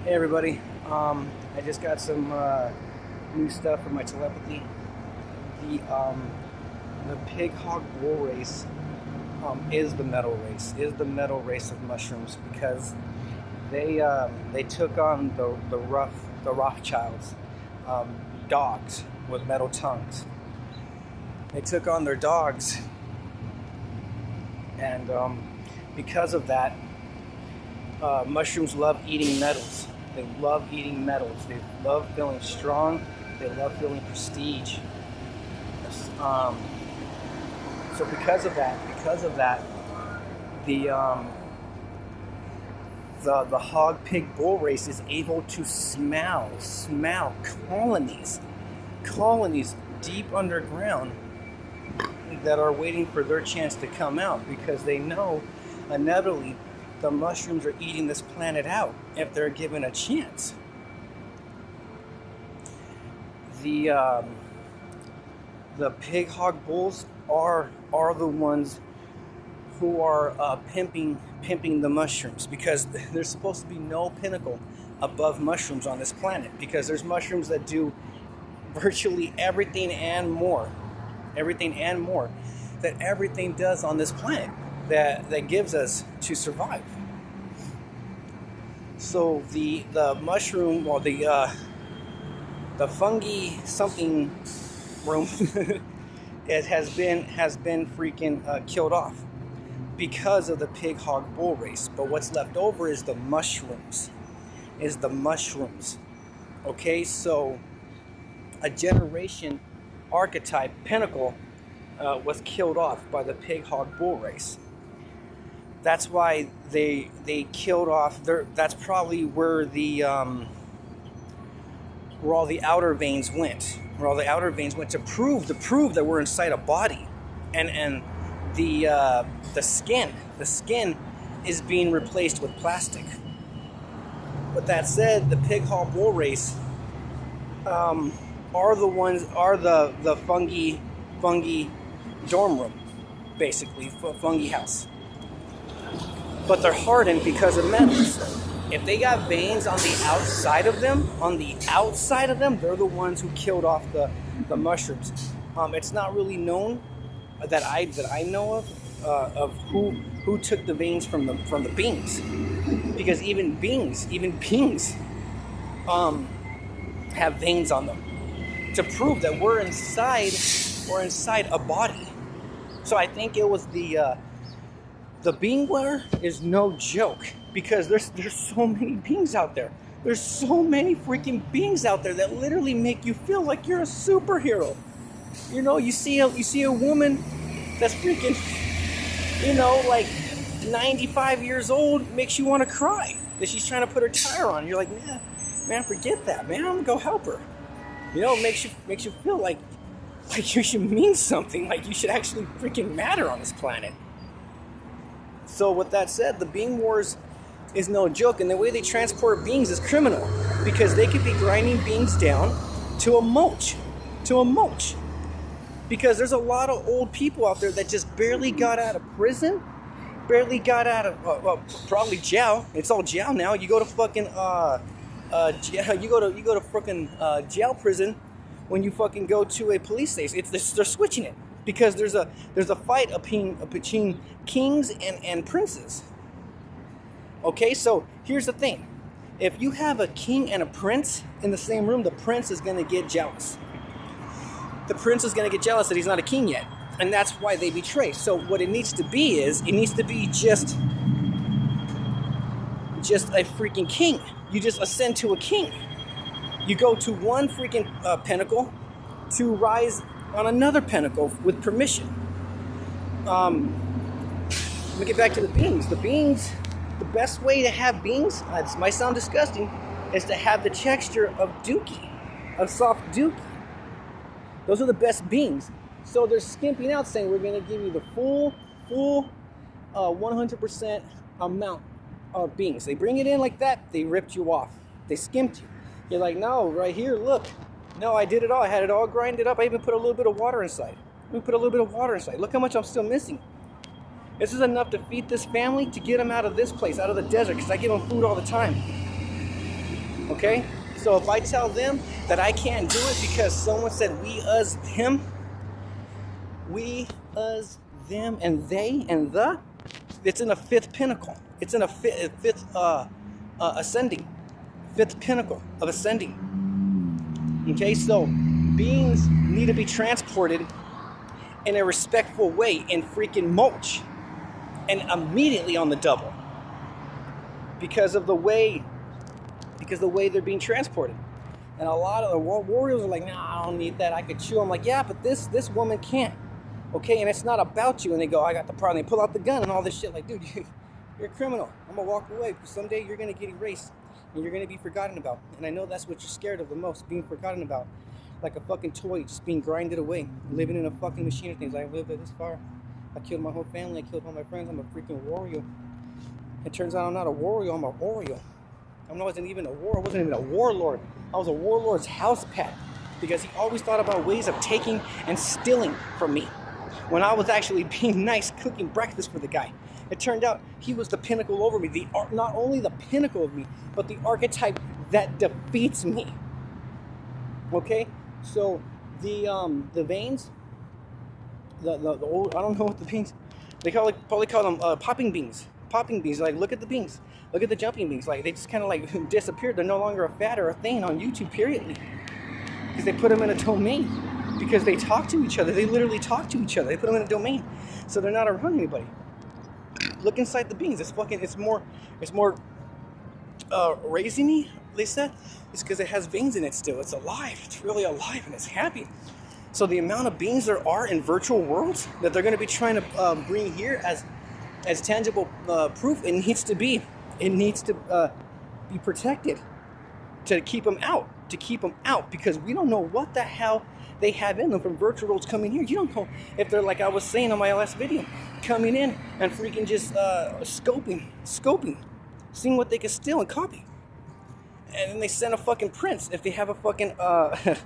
Hey everybody, I just got some new stuff for my telepathy. The pig hog bull race is the metal race of mushrooms because they took on the Rothschilds, dogs with metal tongues. They took on their dogs, and because of that, mushrooms love eating metals. They love eating metals. They love feeling strong. They love feeling prestige. So because of that, the hog pig bull race is able to smell colonies deep underground that are waiting for their chance to come out because they know inevitably the mushrooms are eating this planet out if they're given a chance. The pig hog bulls are the ones who are pimping the mushrooms because there's supposed to be no pinnacle above mushrooms on this planet because there's mushrooms that do virtually everything and more that everything does on this planet that gives us to survive. So the mushroom or the fungi something room it has been freaking killed off because of the pig hog bull race. But what's left over is the mushrooms. Okay, so a generation archetype pinnacle was killed off by the pig hog bull race. That's why they killed off that's probably where where all the outer veins went. To prove that we're inside a body, and the skin is being replaced with plastic. With that said, the pig hog bull race are the fungi dorm room, basically fungi house. But they're hardened because of metals. If they got veins on the outside of them, they're the ones who killed off the mushrooms. It's not really known that I know of who took the veins from the beans, because even beans have veins on them to prove that we're inside a body. So I think it was the beanware is no joke because there's so many beings out there. There's so many freaking beings out there that literally make you feel like you're a superhero. You know, you see a woman that's freaking, like 95 years old, makes you want to cry that she's trying to put her tire on. You're like, man, forget that, man. I'm gonna go help her. Makes you feel like you should mean something, like you should actually freaking matter on this planet. So with that said, the bean wars is no joke, and the way they transport beans is criminal because they could be grinding beans down to a mulch. Because there's a lot of old people out there that just barely got out of prison, barely got out of probably jail. It's all jail now. You go to fucking you go to fucking jail prison when you fucking go to a police station. They're switching it. Because there's a fight between kings and princes. Okay, so here's the thing. If you have a king and a prince in the same room, the prince is going to get jealous. The prince is going to get jealous that he's not a king yet. And that's why they betray. So what it needs to be just a freaking king. You just ascend to a king. You go to one freaking pinnacle to rise on another pinnacle with permission. Let me get back to the beans. The best way to have beans, it might sound disgusting, is to have the texture of soft dookie. Those are the best beans. So they're skimping out, saying we're going to give you the full 100% amount of beans. They bring it in like that, they ripped you off. They skimped you. You're like, no, right here, look. No, I did it all. I had it all grinded up. I even put a little bit of water inside. Look how much I'm still missing. This is enough to feed this family, to get them out of this place, out of the desert, because I give them food all the time. Okay? So if I tell them that I can't do it because someone said we, us, him, we, us, them, and they, and the, it's in a fifth pinnacle. It's in a fifth ascending. Fifth pinnacle of ascending. Okay, so beings need to be transported in a respectful way in freaking mulch. And immediately on the double. Because the way they're being transported. And a lot of the warriors are like, nah, I don't need that. I could chew. I'm like, yeah, but this woman can't. Okay, and it's not about you. And they go, I got the problem. They pull out the gun and all this shit. Like, dude, you're a criminal. I'm going to walk away. Because someday you're going to get erased. And you're going to be forgotten about. And I know that's what you're scared of the most. Being forgotten about. Like a fucking toy just being grinded away. Living in a fucking machine of things. I lived this far. I killed my whole family. I killed all my friends. I'm a freaking warrior. It turns out I'm not a warrior. I'm a Oreo. I wasn't even a war. I wasn't even a warlord. I was a warlord's house pet because he always thought about ways of taking and stealing from me when I was actually being nice, cooking breakfast for the guy. It turned out he was the pinnacle over me. Not only the pinnacle of me, but the archetype that defeats me. Okay, so the veins, the old, I don't know what the beans. They probably call them popping beans. Popping beans, like look at the beans, look at the jumping beans, like they just kind of like disappeared. They're no longer a fad or a thing on YouTube, period. Because they put them in a domain, because they talk to each other. They literally talk to each other. They put them in a domain, so they're not around anybody. Look inside the beans. It's more raisiny. They said it's because it has veins in it still. It's alive. It's really alive and it's happy. So the amount of beings there are in virtual worlds that they're going to be trying to bring here as tangible proof, it needs to be protected to keep them out, because we don't know what the hell they have in them from virtual worlds coming here. You don't know if they're, like I was saying on my last video, coming in and freaking just scoping, seeing what they can steal and copy, and then they send a fucking prince if they have a fucking a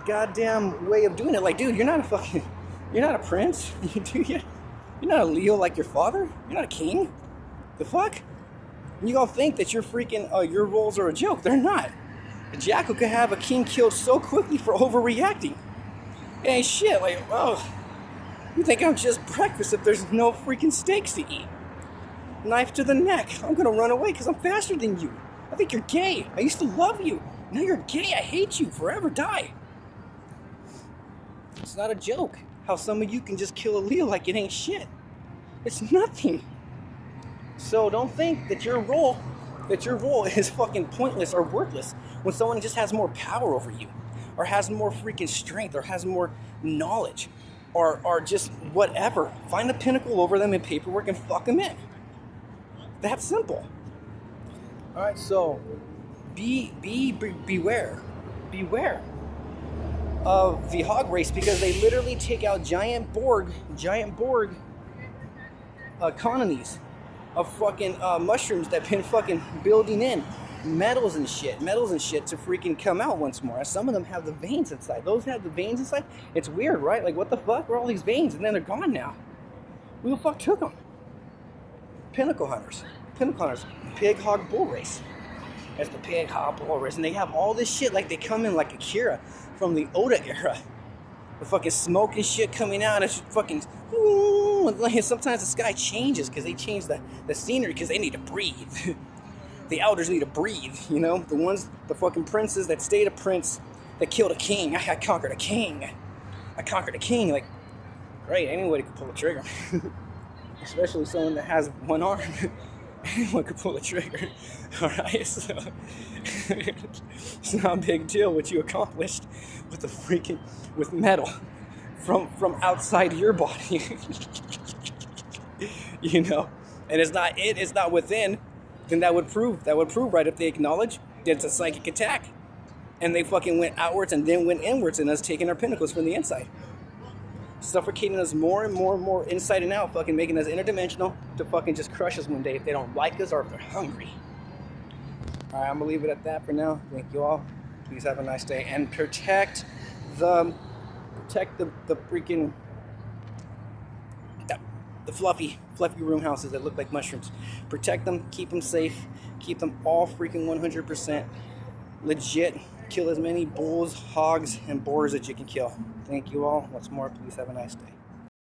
goddamn way of doing it. Like, dude, you're not a prince. You're not a Leo like your father. You're not a king. The fuck? You all think that you're freaking, your roles are a joke. They're not. A jackal could have a king killed so quickly for overreacting. It ain't shit. Like, oh, you think I'm just breakfast if there's no freaking steaks to eat? Knife to the neck. I'm gonna run away because I'm faster than you. I think you're gay. I used to love you. Now you're gay. I hate you. Forever die. It's not a joke. How some of you can just kill a Leo like it ain't shit. It's nothing. So don't think that your role is fucking pointless or worthless when someone just has more power over you, or has more freaking strength, or has more knowledge, or just whatever. Find the pinnacle over them in paperwork and fuck them in. That simple. All right, so beware of the hog race, because they literally take out giant Borg colonies of fucking mushrooms that been fucking building in metals and shit to freaking come out once more. Some of them have the veins inside. Those have the veins inside. It's weird, right? Like, what the fuck? Where are all these veins? And then they're gone now. Who the fuck took them? Pinnacle hunters. Pig hog bull race. That's the pig hog bull race. And they have all this shit, like they come in like Akira from the Oda era. The fucking smoke and shit coming out. It's fucking... Sometimes the sky changes because they change the scenery because they need to breathe. The elders need to breathe, you know? The fucking princes that stayed a prince, that killed a king. I conquered a king. Like, great, anybody could pull a trigger. Especially someone that has one arm. Anyone could pull a trigger. Alright, so it's not a big deal what you accomplished with metal from outside your body. You know? And it's not within, then that would prove right if they acknowledge that it's a psychic attack. And they fucking went outwards and then went inwards, and us taking our pinnacles from the inside. Suffocating us more and more inside and out, fucking making us interdimensional to fucking just crush us one day if they don't like us or if they're hungry. Alright, I'm gonna leave it at that for now. Thank you all. Please have a nice day and protect the freaking the fluffy room houses that look like mushrooms. Protect them, keep them safe, Keep them all freaking 100% legit. Kill as many bulls, hogs, and boars as you can kill. Thank you all. What's more, please have a nice day.